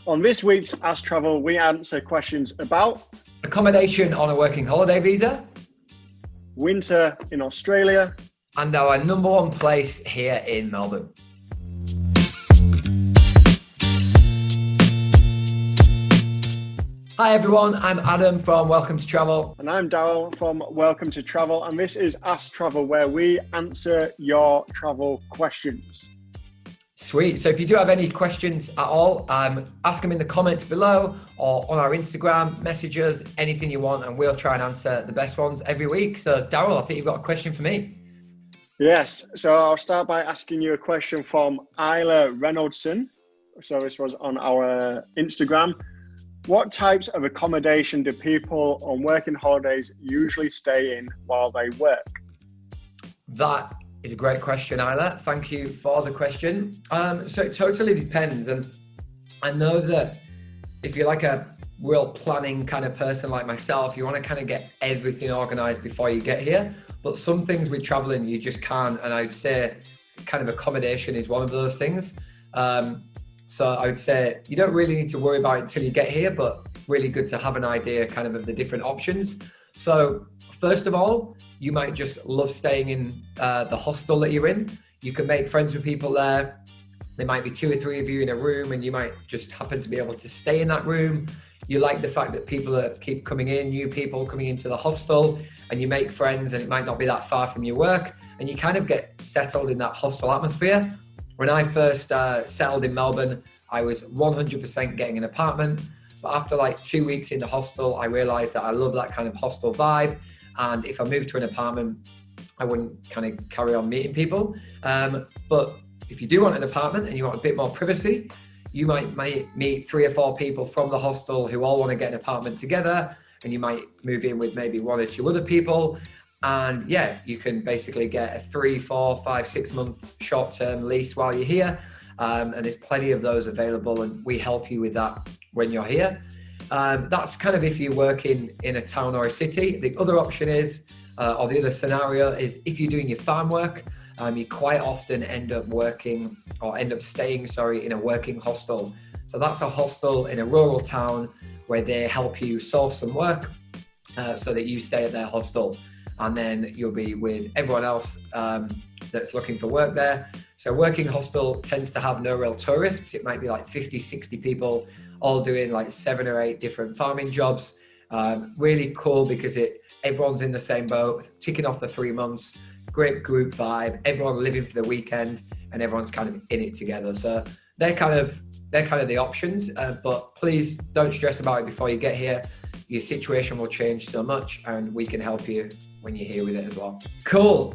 On this week's Ask Travel, we answer questions about accommodation on a working holiday visa, winter in Australia, and our number one place here in Melbourne. Hi everyone, I'm Adam from Welcome to Travel. And I'm Daryl from Welcome to Travel, and this is Ask Travel, where we answer your travel questions. Sweet. So if you do have any questions at all, ask them in the comments below or on our Instagram, message us, anything you want, and we'll try and answer the best ones every week. So Daryl, I think you've got a question for me. Yes. So I'll start by asking you a question from Isla Reynoldson. So this was on our Instagram. What types of accommodation do people on working holidays usually stay in while they work? That is a great question, Isla. Thank you for the question. So it totally depends. And I know that if you're like a real planning kind of person like myself, you want to kind of get everything organized before you get here. But some things with traveling, you just can't. And I'd say kind of accommodation is one of those things. So I would say you don't really need to worry about it until you get here, but really good to have an idea kind of the different options. So first of all, you might just love staying in the hostel that you're in. You can make friends with people there. There might be 2 or 3 of you in a room and you might just happen to be able to stay in that room. You like the fact that people keep coming in, new people coming into the hostel, and you make friends, and it might not be that far from your work, and you kind of get settled in that hostel atmosphere. When I first settled in Melbourne, I was 100% getting an apartment. But after like 2 weeks in the hostel, I realized that I love that kind of hostel vibe. And if I moved to an apartment, I wouldn't kind of carry on meeting people. But if you do want an apartment and you want a bit more privacy, you might meet 3 or 4 people from the hostel who all want to get an apartment together. And you might move in with maybe 1 or 2 other people. And yeah, you can basically get a 3, 4, 5, 6 month short-term lease while you're here. And there's plenty of those available, and we help you with that when you're here. That's kind of if you work in a town or a city. The other option is, or the other scenario is if you're doing your farm work, you quite often end up staying in a working hostel. So that's a hostel in a rural town where they help you source some work so that you stay at their hostel. And then you'll be with everyone else that's looking for work there. So working hostel tends to have no real tourists. It might be like 50, 60 people all doing like 7 or 8 different farming jobs. Really cool because everyone's in the same boat, ticking off the 3 months, great group vibe, everyone living for the weekend, and everyone's kind of in it together. So they're kind of the options, but please don't stress about it before you get here. Your situation will change so much, and we can help you when you're here with it as well. Cool.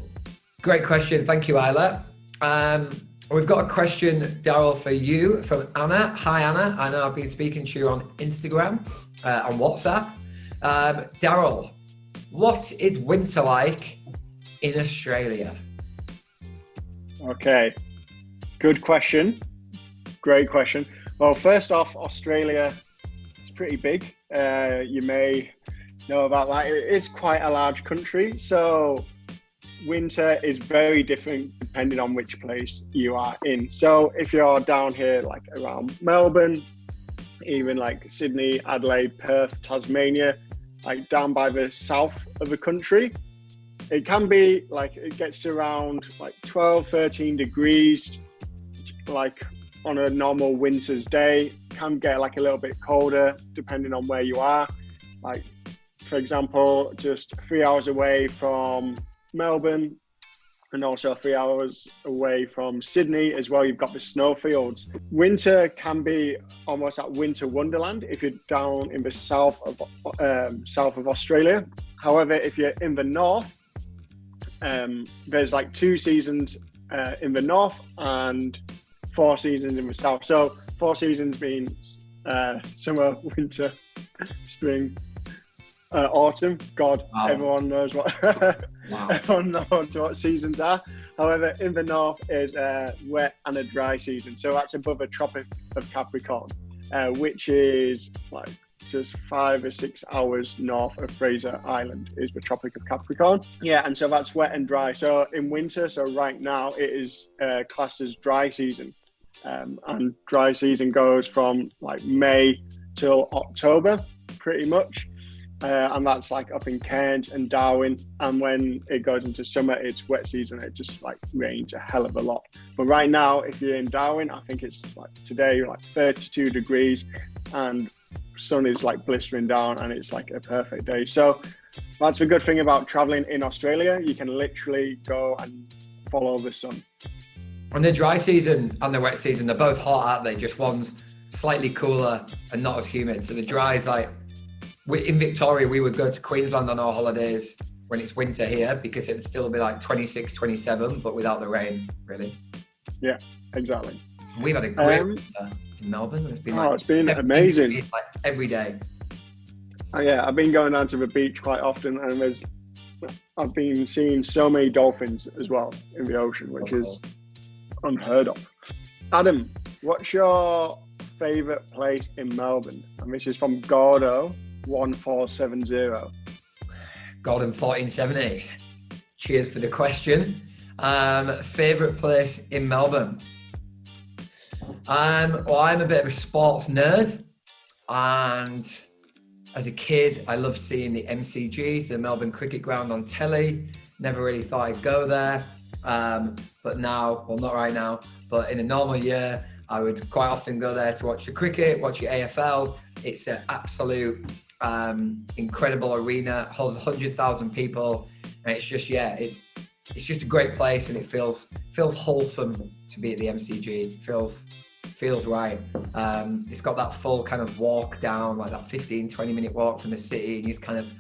Great question. Thank you, Isla. We've got a question, Daryl, for you from Anna. Hi, Anna. I know I've been speaking to you on Instagram, on WhatsApp. Daryl, what is winter like in Australia? Okay. Good question. Great question. Well, first off, Australia is pretty big. You may know about that. It's quite a large country, so winter is very different depending on which place you are in. So if you're down here like around Melbourne, even like Sydney, Adelaide, Perth, Tasmania, like down by the south of the country, it can be like, it gets to around like 12, 13 degrees, like on a normal winter's day. Can get like a little bit colder depending on where you are. Like, for example, just 3 hours away from Melbourne and also 3 hours away from Sydney as well, you've got the snowfields. Winter can be almost like winter wonderland if you're down in the south of Australia. However, if you're in the north, there's like 2 seasons in the north and 4 seasons in the south. So 4 seasons means summer, winter, spring, autumn. God, wow. Everyone knows everyone knows what seasons are. However, in the north is a wet and a dry season. So that's above the Tropic of Capricorn, which is like just 5 or 6 hours north of Fraser Island is the Tropic of Capricorn. Yeah, and so that's wet and dry. So in winter, so right now it is classed as dry season. And dry season goes from like May till October, pretty much. And that's like up in Cairns and Darwin. And when it goes into summer, it's wet season. It just like rains a hell of a lot. But right now, if you're in Darwin, I think it's like today, like 32 degrees and sun is like blistering down, and it's like a perfect day. So that's the good thing about traveling in Australia. You can literally go and follow the sun. And the dry season and the wet season, they're both hot, aren't they? Just one's slightly cooler and not as humid. So the dry is like, in Victoria, we would go to Queensland on our holidays when it's winter here, because it'd still be like 26, 27, but without the rain, really. Yeah, exactly. We've had a great winter in Melbourne. It's been it's been amazing. Like every day. Yeah, I've been going down to the beach quite often, and I've been seeing so many dolphins as well in the ocean, which is unheard of. Adam, what's your favourite place in Melbourne? And this is from Gordo 1470. Gordon 1470. Cheers for the question. Favourite place in Melbourne? Well, I'm a bit of a sports nerd, and as a kid, I loved seeing the MCG, the Melbourne Cricket Ground, on telly. Never really thought I'd go there. But now, well, not right now, but in a normal year, I would quite often go there to watch the cricket, watch the AFL. It's an absolute incredible arena, holds 100,000 people, and it's just, it's just a great place, and it feels wholesome to be at the MCG. It feels right. It's got that full kind of walk down, like that 15-20 minute walk from the city, and you just kind of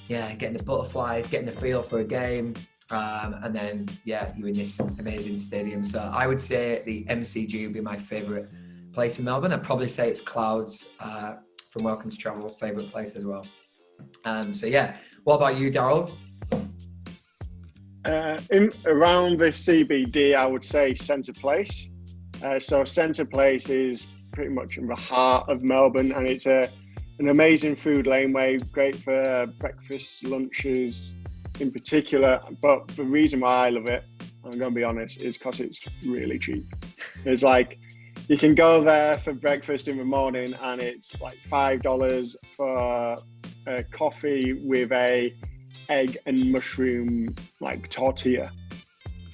getting the butterflies, getting the feel for a game. And then, you're in this amazing stadium. So I would say the MCG would be my favourite place in Melbourne. I'd probably say it's Clouds from Welcome to Travel's favourite place as well. What about you, Daryl? Around the CBD, I would say Centre Place. So Centre Place is pretty much in the heart of Melbourne, and it's an amazing food laneway, great for breakfast, lunches, in particular. But the reason why I love it, I'm going to be honest, is because it's really cheap. It's like, you can go there for breakfast in the morning and it's like $5 for a coffee with a egg and mushroom like tortilla.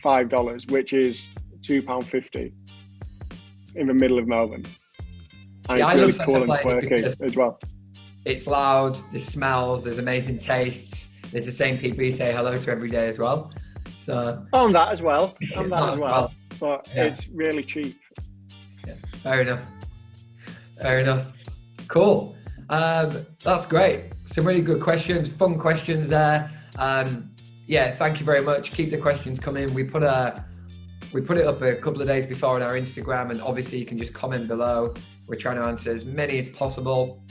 $5, which is £2.50 in the middle of Melbourne. And it's really cool and quirky as well. It's loud, there's smells, there's amazing tastes. There's the same people you say hello to every day as well. So on that as well. But it's really cheap. Yeah. Fair enough. Cool. That's great. Some really good questions, fun questions there. Thank you very much. Keep the questions coming. We put it up a couple of days before on our Instagram, and obviously you can just comment below. We're trying to answer as many as possible.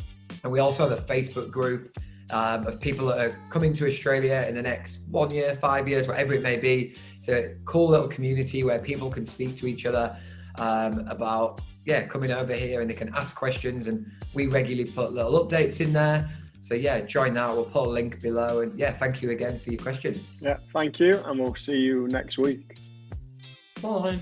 And we also have a Facebook group of people that are coming to Australia in the next 1 year, 5 years, whatever it may be. It's a cool little community where people can speak to each other about coming over here, and they can ask questions, and we regularly put little updates in there. So join that. We'll put a link below, and thank you again for your questions. Thank you, and we'll see you next week. Bye.